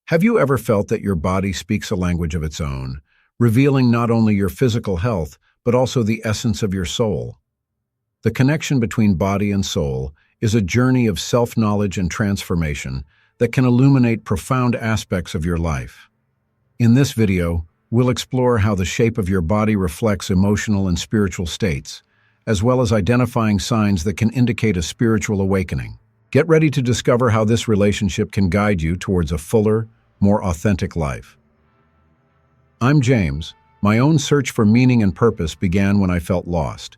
Have you ever felt that your body speaks a language of its own, revealing not only your physical health, but also the essence of your soul? The connection between body and soul is a journey of self-knowledge and transformation that can illuminate profound aspects of your life. In this video, we'll explore how the shape of your body reflects emotional and spiritual states, as well as identifying signs that can indicate a spiritual awakening. Get ready to discover how this relationship can guide you towards a fuller, more authentic life. I'm James. My own search for meaning and purpose began when I felt lost,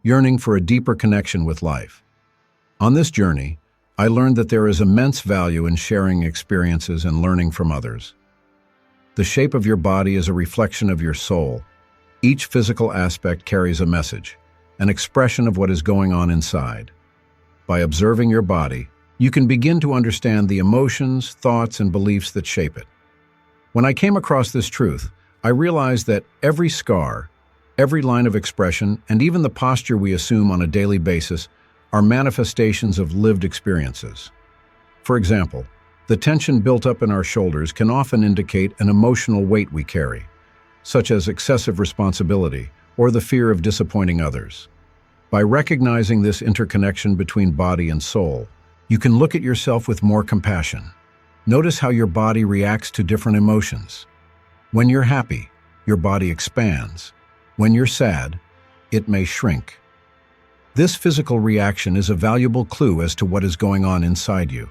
yearning for a deeper connection with life. On this journey, I learned that there is immense value in sharing experiences and learning from others. The shape of your body is a reflection of your soul. Each physical aspect carries a message, an expression of what is going on inside. By observing your body, you can begin to understand the emotions, thoughts, and beliefs that shape it. When I came across this truth, I realized that every scar, every line of expression, and even the posture we assume on a daily basis are manifestations of lived experiences. For example, the tension built up in our shoulders can often indicate an emotional weight we carry, such as excessive responsibility or the fear of disappointing others. By recognizing this interconnection between body and soul, you can look at yourself with more compassion. Notice how your body reacts to different emotions. When you're happy, your body expands. When you're sad, it may shrink. This physical reaction is a valuable clue as to what is going on inside you.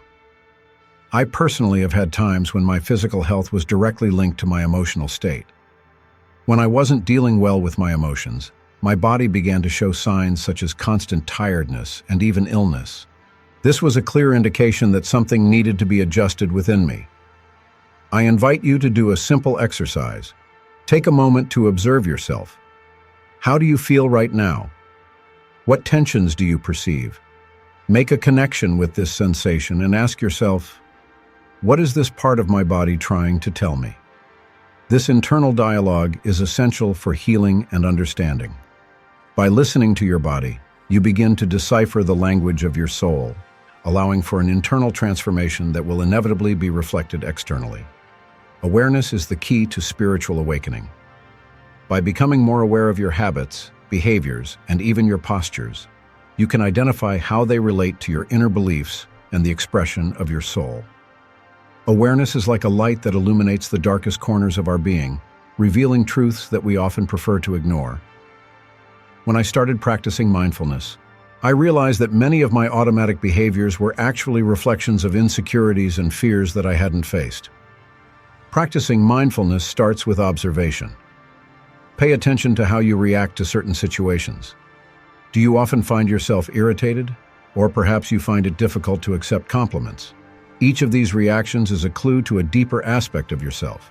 I personally have had times when my physical health was directly linked to my emotional state. When I wasn't dealing well with my emotions, my body began to show signs such as constant tiredness and even illness. This was a clear indication that something needed to be adjusted within me. I invite you to do a simple exercise. Take a moment to observe yourself. How do you feel right now? What tensions do you perceive? Make a connection with this sensation and ask yourself, what is this part of my body trying to tell me? This internal dialogue is essential for healing and understanding. By listening to your body, you begin to decipher the language of your soul, allowing for an internal transformation that will inevitably be reflected externally. Awareness is the key to spiritual awakening. By becoming more aware of your habits, behaviors, and even your postures, you can identify how they relate to your inner beliefs and the expression of your soul. Awareness is like a light that illuminates the darkest corners of our being, revealing truths that we often prefer to ignore. When I started practicing mindfulness, I realized that many of my automatic behaviors were actually reflections of insecurities and fears that I hadn't faced. Practicing mindfulness starts with observation. Pay attention to how you react to certain situations. Do you often find yourself irritated? Or perhaps you find it difficult to accept compliments? Each of these reactions is a clue to a deeper aspect of yourself.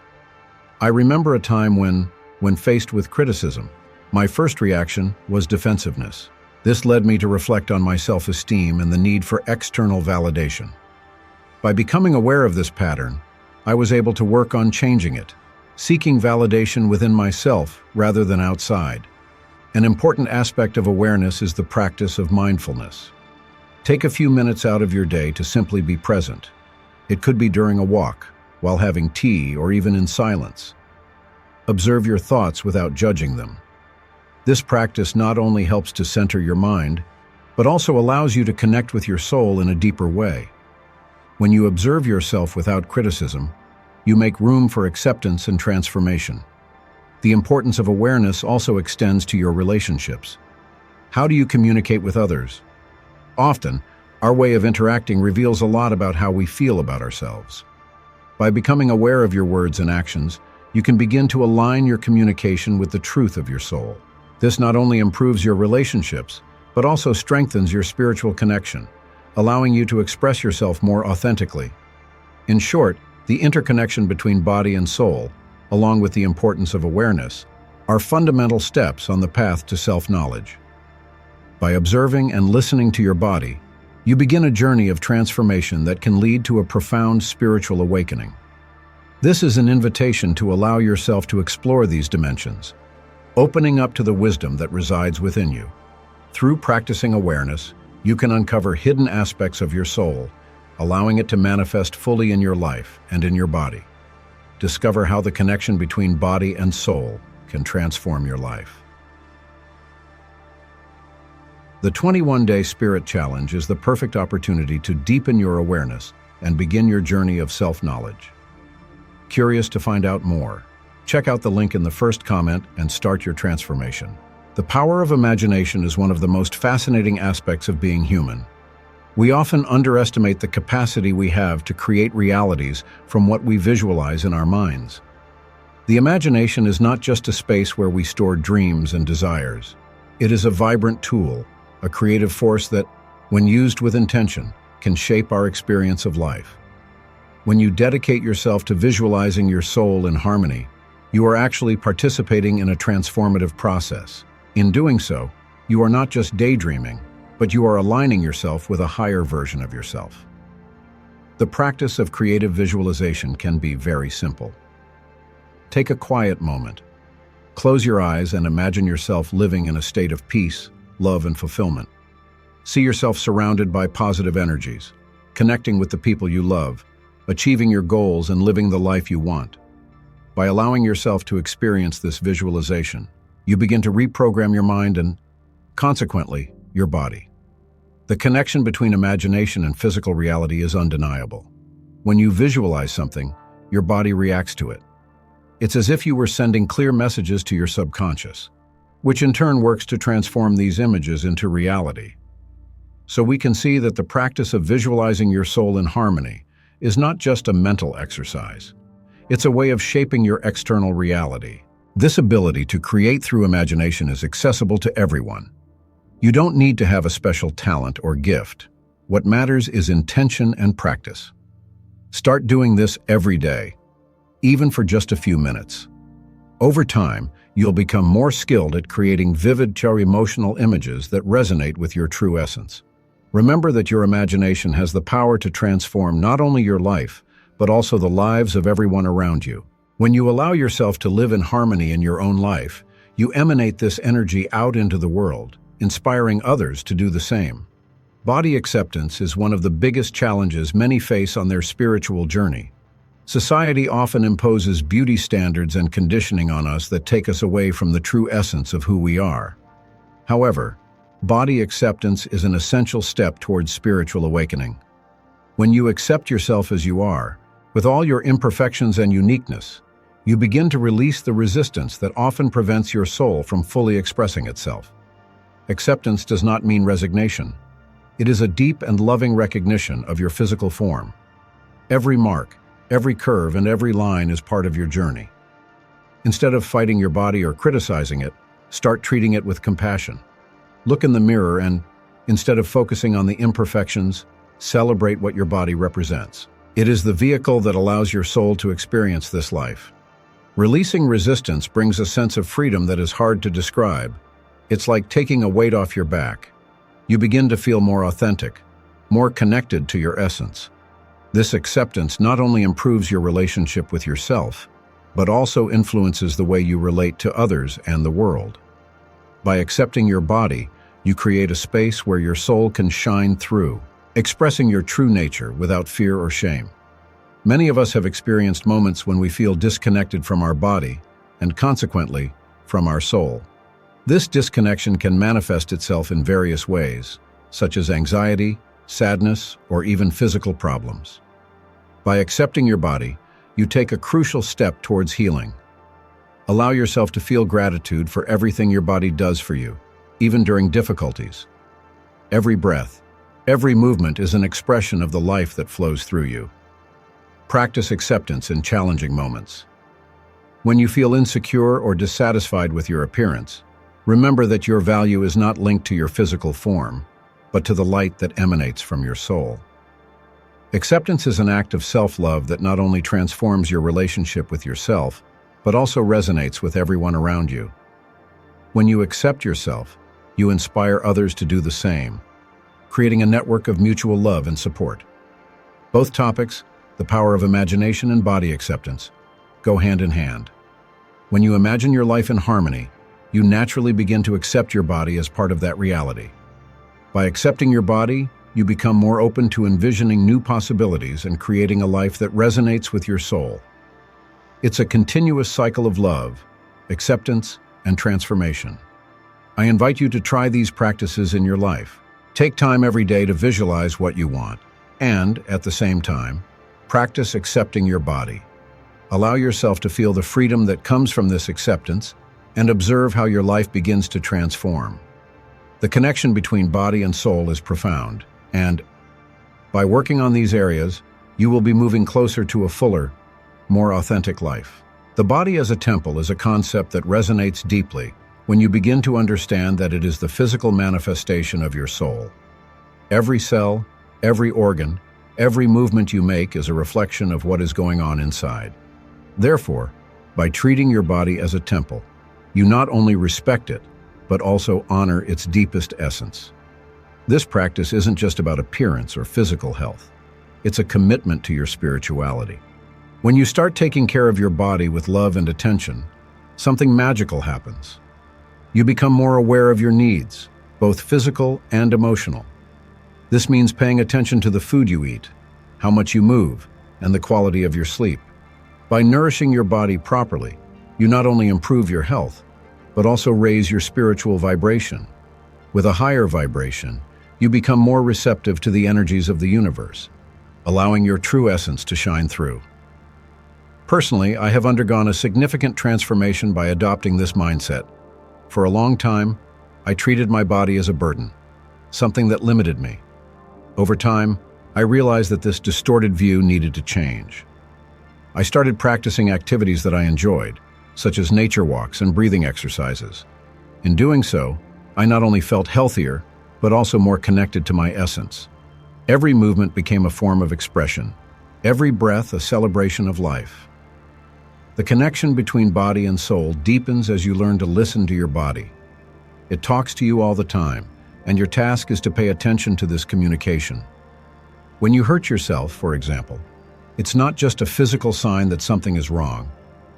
I remember a time when faced with criticism, my first reaction was defensiveness. This led me to reflect on my self-esteem and the need for external validation. By becoming aware of this pattern, I was able to work on changing it, seeking validation within myself rather than outside. An important aspect of awareness is the practice of mindfulness. Take a few minutes out of your day to simply be present. It could be during a walk, while having tea, or even in silence. Observe your thoughts without judging them. This practice not only helps to center your mind, but also allows you to connect with your soul in a deeper way. When you observe yourself without criticism, you make room for acceptance and transformation. The importance of awareness also extends to your relationships. How do you communicate with others? Often, our way of interacting reveals a lot about how we feel about ourselves. By becoming aware of your words and actions, you can begin to align your communication with the truth of your soul. This not only improves your relationships, but also strengthens your spiritual connection, allowing you to express yourself more authentically. In short, the interconnection between body and soul, along with the importance of awareness, are fundamental steps on the path to self-knowledge. By observing and listening to your body, you begin a journey of transformation that can lead to a profound spiritual awakening. This is an invitation to allow yourself to explore these dimensions, opening up to the wisdom that resides within you. Through practicing awareness, you can uncover hidden aspects of your soul, allowing it to manifest fully in your life and in your body. discover how the connection between body and soul can transform your life. The 21-Day Spirit Challenge is the perfect opportunity to deepen your awareness and begin your journey of self-knowledge. Curious to find out more? Check out the link in the first comment and start your transformation. The power of imagination is one of the most fascinating aspects of being human. We often underestimate the capacity we have to create realities from what we visualize in our minds. The imagination is not just a space where we store dreams and desires. It is a vibrant tool, a creative force that, when used with intention, can shape our experience of life. When you dedicate yourself to visualizing your soul in harmony, you are actually participating in a transformative process. In doing so, you are not just daydreaming, but you are aligning yourself with a higher version of yourself. The practice of creative visualization can be very simple. Take a quiet moment. Close your eyes and imagine yourself living in a state of peace, love, and fulfillment. See yourself surrounded by positive energies, connecting with the people you love, achieving your goals, and living the life you want. By allowing yourself to experience this visualization, you begin to reprogram your mind and, consequently, your body. The connection between imagination and physical reality is undeniable. When you visualize something, your body reacts to it. It's as if you were sending clear messages to your subconscious, which in turn works to transform these images into reality. So we can see that the practice of visualizing your soul in harmony is not just a mental exercise. It's a way of shaping your external reality. This ability to create through imagination is accessible to everyone. You don't need to have a special talent or gift. What matters is intention and practice. Start doing this every day, even for just a few minutes. Over time, you'll become more skilled at creating vivid, emotional images that resonate with your true essence. Remember that your imagination has the power to transform not only your life, but also the lives of everyone around you. When you allow yourself to live in harmony in your own life, you emanate this energy out into the world, inspiring others to do the same. Body acceptance is one of the biggest challenges many face on their spiritual journey. Society often imposes beauty standards and conditioning on us that take us away from the true essence of who we are. However, body acceptance is an essential step towards spiritual awakening. When you accept yourself as you are, with all your imperfections and uniqueness, you begin to release the resistance that often prevents your soul from fully expressing itself. Acceptance does not mean resignation. It is a deep and loving recognition of your physical form. Every mark, every curve, and every line is part of your journey. Instead of fighting your body or criticizing it, start treating it with compassion. Look in the mirror and, instead of focusing on the imperfections, celebrate what your body represents. It is the vehicle that allows your soul to experience this life. Releasing resistance brings a sense of freedom that is hard to describe. It's like taking a weight off your back. You begin to feel more authentic, more connected to your essence. This acceptance not only improves your relationship with yourself, but also influences the way you relate to others and the world. By accepting your body, you create a space where your soul can shine through, expressing your true nature without fear or shame. Many of us have experienced moments when we feel disconnected from our body, and consequently, from our soul. This disconnection can manifest itself in various ways, such as anxiety, sadness, or even physical problems. By accepting your body, you take a crucial step towards healing. Allow yourself to feel gratitude for everything your body does for you, even during difficulties. Every breath, every movement is an expression of the life that flows through you. Practice acceptance in challenging moments. When you feel insecure or dissatisfied with your appearance, remember that your value is not linked to your physical form, but to the light that emanates from your soul. Acceptance is an act of self-love that not only transforms your relationship with yourself, but also resonates with everyone around you. When you accept yourself, you inspire others to do the same, creating a network of mutual love and support. Both topics, the power of imagination and body acceptance, go hand in hand. When you imagine your life in harmony, you naturally begin to accept your body as part of that reality. By accepting your body, you become more open to envisioning new possibilities and creating a life that resonates with your soul. It's a continuous cycle of love, acceptance, and transformation. I invite you to try these practices in your life. Take time every day to visualize what you want, and, at the same time, practice accepting your body. Allow yourself to feel the freedom that comes from this acceptance and observe how your life begins to transform. The connection between body and soul is profound, and by working on these areas, you will be moving closer to a fuller, more authentic life. The body as a temple is a concept that resonates deeply when you begin to understand that it is the physical manifestation of your soul. Every cell, every organ, every movement you make is a reflection of what is going on inside. Therefore, by treating your body as a temple, you not only respect it, but also honor its deepest essence. This practice isn't just about appearance or physical health. It's a commitment to your spirituality. When you start taking care of your body with love and attention, something magical happens. You become more aware of your needs, both physical and emotional. This means paying attention to the food you eat, how much you move, and the quality of your sleep. By nourishing your body properly, you not only improve your health, but also raise your spiritual vibration. With a higher vibration, you become more receptive to the energies of the universe, allowing your true essence to shine through. Personally, I have undergone a significant transformation by adopting this mindset. For a long time, I treated my body as a burden, something that limited me. Over time, I realized that this distorted view needed to change. I started practicing activities that I enjoyed, such as nature walks and breathing exercises. In doing so, I not only felt healthier, but also more connected to my essence. Every movement became a form of expression, every breath a celebration of life. The connection between body and soul deepens as you learn to listen to your body. It talks to you all the time, and your task is to pay attention to this communication. When you hurt yourself, for example, it's not just a physical sign that something is wrong.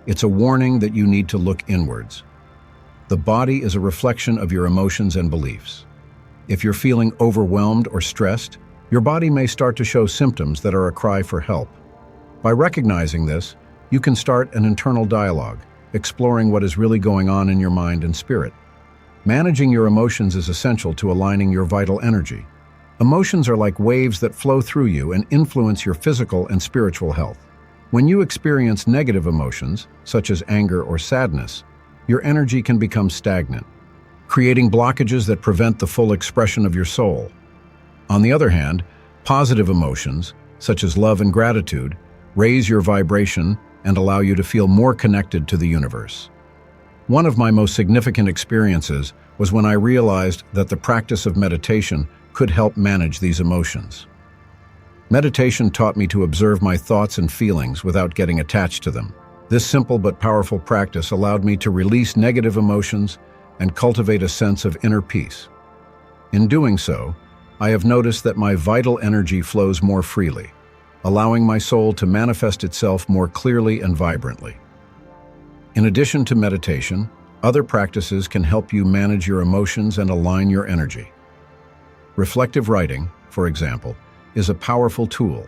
It's a warning that you need to look inwards. The body is a reflection of your emotions and beliefs. If you're feeling overwhelmed or stressed, your body may start to show symptoms that are a cry for help. By recognizing this, you can start an internal dialogue, exploring what is really going on in your mind and spirit. Managing your emotions is essential to aligning your vital energy. Emotions are like waves that flow through you and influence your physical and spiritual health. When you experience negative emotions, such as anger or sadness, your energy can become stagnant, creating blockages that prevent the full expression of your soul. On the other hand, positive emotions, such as love and gratitude, raise your vibration and allow you to feel more connected to the universe. One of my most significant experiences was when I realized that the practice of meditation could help manage these emotions. Meditation taught me to observe my thoughts and feelings without getting attached to them. This simple but powerful practice allowed me to release negative emotions and cultivate a sense of inner peace. In doing so, I have noticed that my vital energy flows more freely, allowing my soul to manifest itself more clearly and vibrantly. In addition to meditation, other practices can help you manage your emotions and align your energy. Reflective writing, for example, is a powerful tool.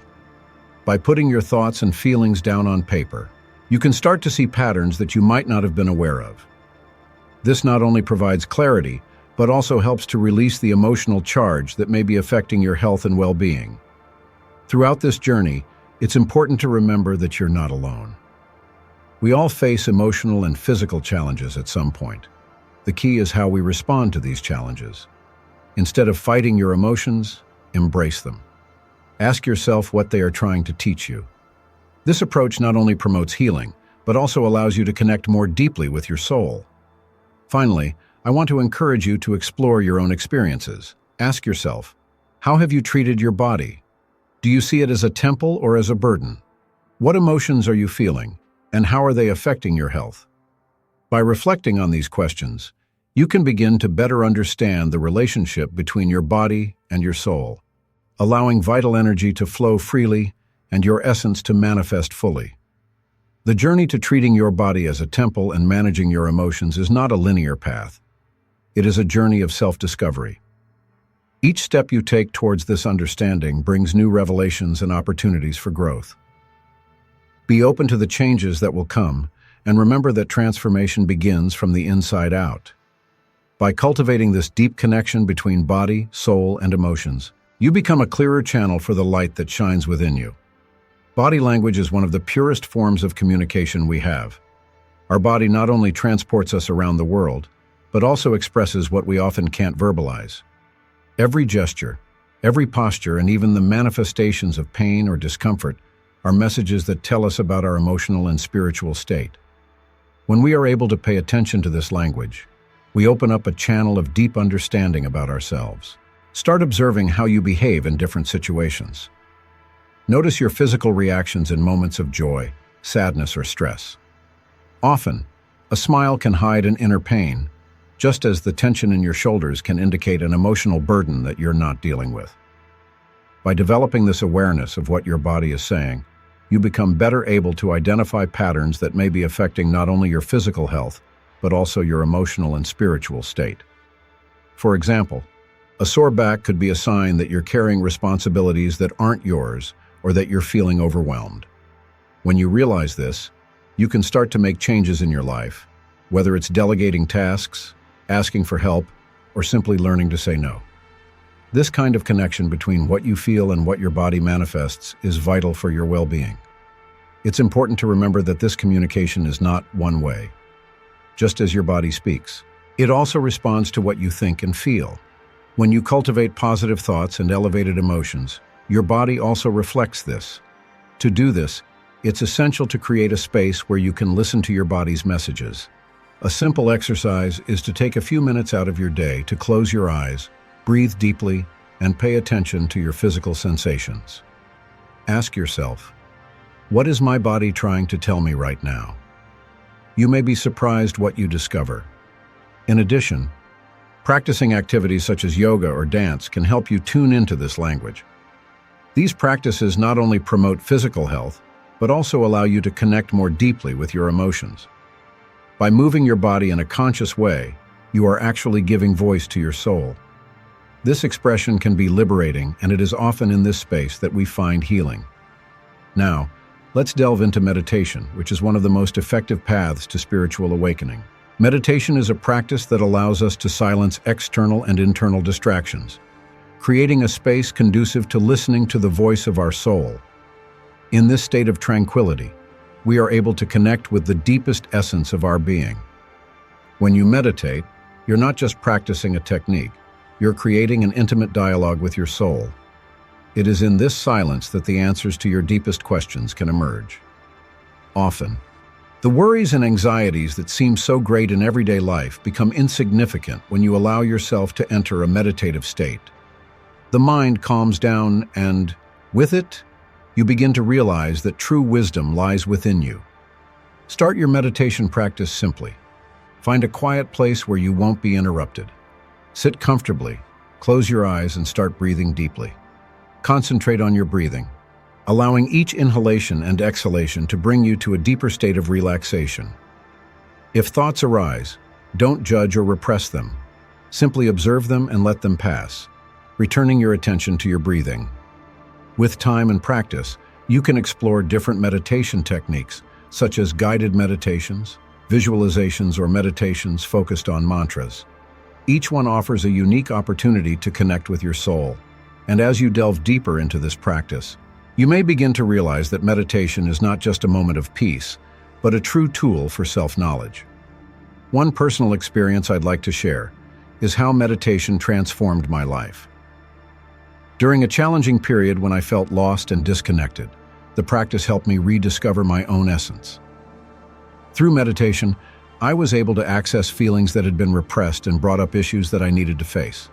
By putting your thoughts and feelings down on paper, you can start to see patterns that you might not have been aware of. This not only provides clarity, but also helps to release the emotional charge that may be affecting your health and well-being. Throughout this journey, it's important to remember that you're not alone. We all face emotional and physical challenges at some point. The key is how we respond to these challenges. Instead of fighting your emotions, embrace them. Ask yourself what they are trying to teach you. This approach not only promotes healing, but also allows you to connect more deeply with your soul. Finally, I want to encourage you to explore your own experiences. Ask yourself, how have you treated your body? Do you see it as a temple or as a burden? What emotions are you feeling, and how are they affecting your health? By reflecting on these questions, you can begin to better understand the relationship between your body and your soul, allowing vital energy to flow freely and your essence to manifest fully. The journey to treating your body as a temple and managing your emotions is not a linear path. It is a journey of self-discovery. Each step you take towards this understanding brings new revelations and opportunities for growth. Be open to the changes that will come, and remember that transformation begins from the inside out. By cultivating this deep connection between body, soul, and emotions, you become a clearer channel for the light that shines within you. Body language is one of the purest forms of communication we have. Our body not only transports us around the world, but also expresses what we often can't verbalize. Every gesture, every posture, and even the manifestations of pain or discomfort are messages that tell us about our emotional and spiritual state. When we are able to pay attention to this language, we open up a channel of deep understanding about ourselves. Start observing how you behave in different situations. Notice your physical reactions in moments of joy, sadness, or stress. Often, a smile can hide an inner pain, just as the tension in your shoulders can indicate an emotional burden that you're not dealing with. By developing this awareness of what your body is saying, you become better able to identify patterns that may be affecting not only your physical health, but also your emotional and spiritual state. For example, a sore back could be a sign that you're carrying responsibilities that aren't yours or that you're feeling overwhelmed. When you realize this, you can start to make changes in your life, whether it's delegating tasks, asking for help, or simply learning to say no. This kind of connection between what you feel and what your body manifests is vital for your well-being. It's important to remember that this communication is not one way. Just as your body speaks, it also responds to what you think and feel. When you cultivate positive thoughts and elevated emotions, your body also reflects this. To do this, it's essential to create a space where you can listen to your body's messages. A simple exercise is to take a few minutes out of your day to close your eyes, breathe deeply, and pay attention to your physical sensations. Ask yourself, what is my body trying to tell me right now? You may be surprised what you discover. In addition, practicing activities such as yoga or dance can help you tune into this language. These practices not only promote physical health, but also allow you to connect more deeply with your emotions. By moving your body in a conscious way, you are actually giving voice to your soul. This expression can be liberating, and it is often in this space that we find healing. Now, let's delve into meditation, which is one of the most effective paths to spiritual awakening. Meditation is a practice that allows us to silence external and internal distractions, creating a space conducive to listening to the voice of our soul. In this state of tranquility, we are able to connect with the deepest essence of our being. When you meditate, you're not just practicing a technique, you're creating an intimate dialogue with your soul. It is in this silence that the answers to your deepest questions can emerge. Often, the worries and anxieties that seem so great in everyday life become insignificant when you allow yourself to enter a meditative state. The mind calms down and, with it, you begin to realize that true wisdom lies within you. Start your meditation practice simply. Find a quiet place where you won't be interrupted. Sit comfortably, close your eyes, and start breathing deeply. Concentrate on your breathing, allowing each inhalation and exhalation to bring you to a deeper state of relaxation. If thoughts arise, don't judge or repress them. Simply observe them and let them pass, returning your attention to your breathing. With time and practice, you can explore different meditation techniques, such as guided meditations, visualizations, or meditations focused on mantras. Each one offers a unique opportunity to connect with your soul. And as you delve deeper into this practice, you may begin to realize that meditation is not just a moment of peace, but a true tool for self-knowledge. One personal experience I'd like to share is how meditation transformed my life. During a challenging period when I felt lost and disconnected, the practice helped me rediscover my own essence. Through meditation, I was able to access feelings that had been repressed and brought up issues that I needed to face.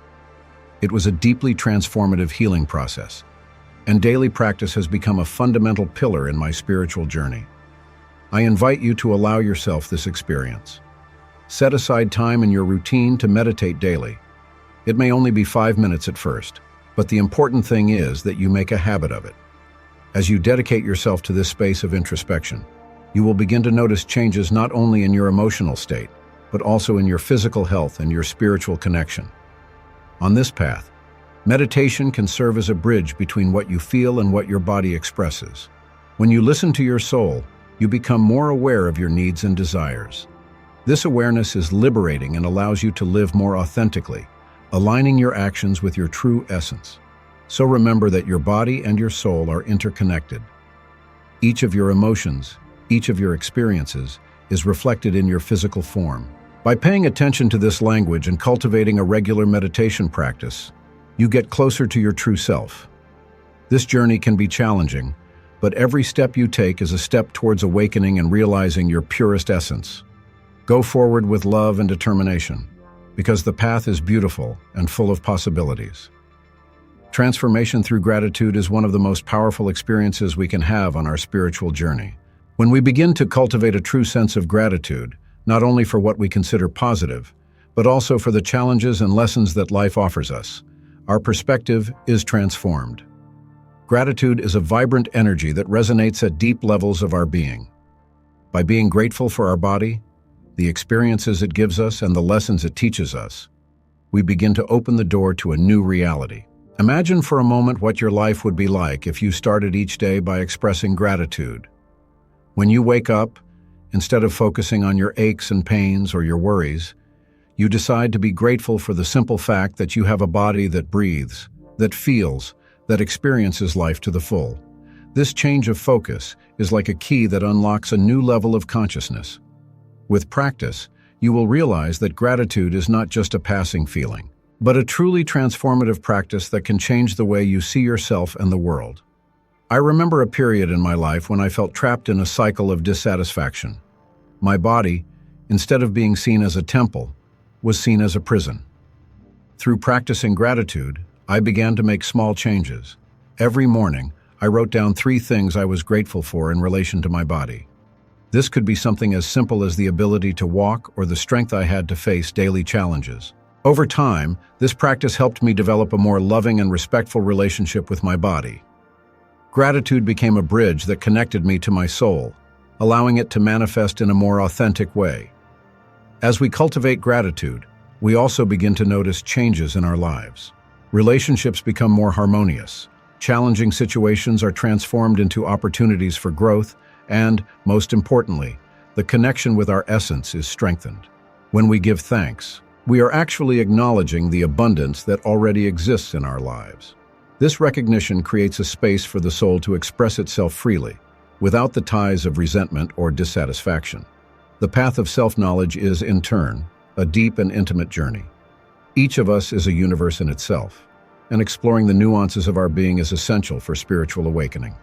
It was a deeply transformative healing process, and daily practice has become a fundamental pillar in my spiritual journey. I invite you to allow yourself this experience. Set aside time in your routine to meditate daily. It may only be 5 minutes at first, but the important thing is that you make a habit of it. As you dedicate yourself to this space of introspection, you will begin to notice changes not only in your emotional state, but also in your physical health and your spiritual connection. On this path, meditation can serve as a bridge between what you feel and what your body expresses. When you listen to your soul, you become more aware of your needs and desires. This awareness is liberating and allows you to live more authentically, aligning your actions with your true essence. So remember that your body and your soul are interconnected. Each of your emotions, each of your experiences, is reflected in your physical form. By paying attention to this language and cultivating a regular meditation practice, you get closer to your true self. This journey can be challenging, but every step you take is a step towards awakening and realizing your purest essence. Go forward with love and determination, because the path is beautiful and full of possibilities. Transformation through gratitude is one of the most powerful experiences we can have on our spiritual journey. When we begin to cultivate a true sense of gratitude, not only for what we consider positive, but also for the challenges and lessons that life offers us, our perspective is transformed. Gratitude is a vibrant energy that resonates at deep levels of our being. By being grateful for our body, the experiences it gives us, and the lessons it teaches us, we begin to open the door to a new reality. Imagine for a moment what your life would be like if you started each day by expressing gratitude. When you wake up, instead of focusing on your aches and pains or your worries, you decide to be grateful for the simple fact that you have a body that breathes, that feels, that experiences life to the full. This change of focus is like a key that unlocks a new level of consciousness. With practice, you will realize that gratitude is not just a passing feeling, but a truly transformative practice that can change the way you see yourself and the world. I remember a period in my life when I felt trapped in a cycle of dissatisfaction. My body, instead of being seen as a temple, was seen as a prison. Through practicing gratitude, I began to make small changes. Every morning, I wrote down 3 things I was grateful for in relation to my body. This could be something as simple as the ability to walk or the strength I had to face daily challenges. Over time, this practice helped me develop a more loving and respectful relationship with my body. Gratitude became a bridge that connected me to my soul, allowing it to manifest in a more authentic way. As we cultivate gratitude, we also begin to notice changes in our lives. Relationships become more harmonious. Challenging situations are transformed into opportunities for growth, and, most importantly, the connection with our essence is strengthened. When we give thanks, we are actually acknowledging the abundance that already exists in our lives. This recognition creates a space for the soul to express itself freely, without the ties of resentment or dissatisfaction. The path of self-knowledge is, in turn, a deep and intimate journey. Each of us is a universe in itself, and exploring the nuances of our being is essential for spiritual awakening.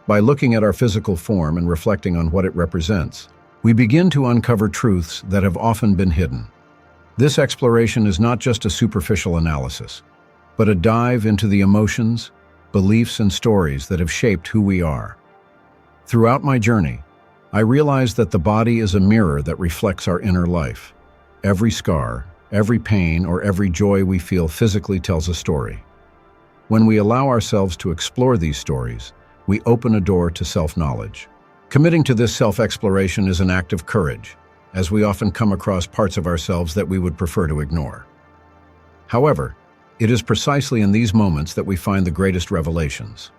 By looking at our physical form and reflecting on what it represents, we begin to uncover truths that have often been hidden. This exploration is not just a superficial analysis, but a dive into the emotions, beliefs, and stories that have shaped who we are. Throughout my journey, I realized that the body is a mirror that reflects our inner life. Every scar, every pain, or every joy we feel physically tells a story. When we allow ourselves to explore these stories, we open a door to self-knowledge. Committing to this self-exploration is an act of courage, as we often come across parts of ourselves that we would prefer to ignore. However, it is precisely in these moments that we find the greatest revelations.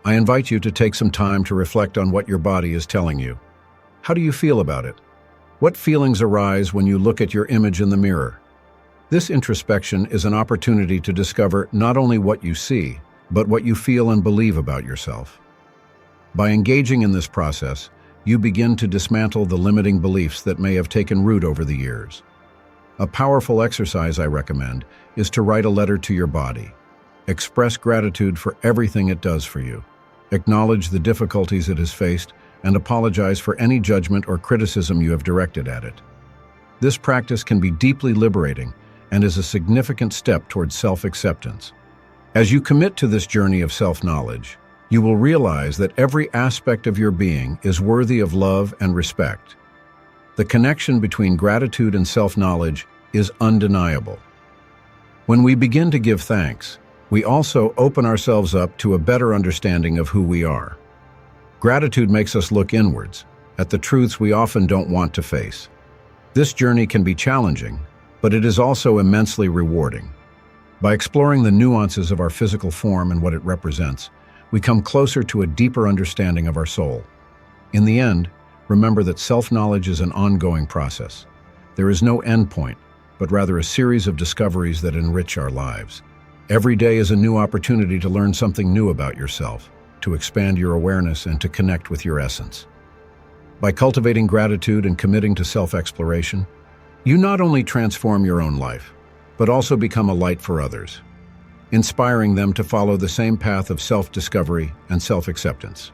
I invite you to take some time to reflect on what your body is telling you. How do you feel about it? What feelings arise when you look at your image in the mirror? This introspection is an opportunity to discover not only what you see, but what you feel and believe about yourself. By engaging in this process, you begin to dismantle the limiting beliefs that may have taken root over the years. A powerful exercise I recommend is to write a letter to your body. Express gratitude for everything it does for you. Acknowledge the difficulties it has faced and apologize for any judgment or criticism you have directed at it. This practice can be deeply liberating and is a significant step towards self-acceptance. As you commit to this journey of self-knowledge, you will realize that every aspect of your being is worthy of love and respect. The connection between gratitude and self-knowledge is undeniable. When we begin to give thanks, we also open ourselves up to a better understanding of who we are. Gratitude makes us look inwards, at the truths we often don't want to face. This journey can be challenging, but it is also immensely rewarding. By exploring the nuances of our physical form and what it represents, we come closer to a deeper understanding of our soul. In the end, remember that self-knowledge is an ongoing process. There is no end point, but rather a series of discoveries that enrich our lives. Every day is a new opportunity to learn something new about yourself, to expand your awareness, and to connect with your essence. By cultivating gratitude and committing to self-exploration, you not only transform your own life, but also become a light for others, inspiring them to follow the same path of self-discovery and self-acceptance.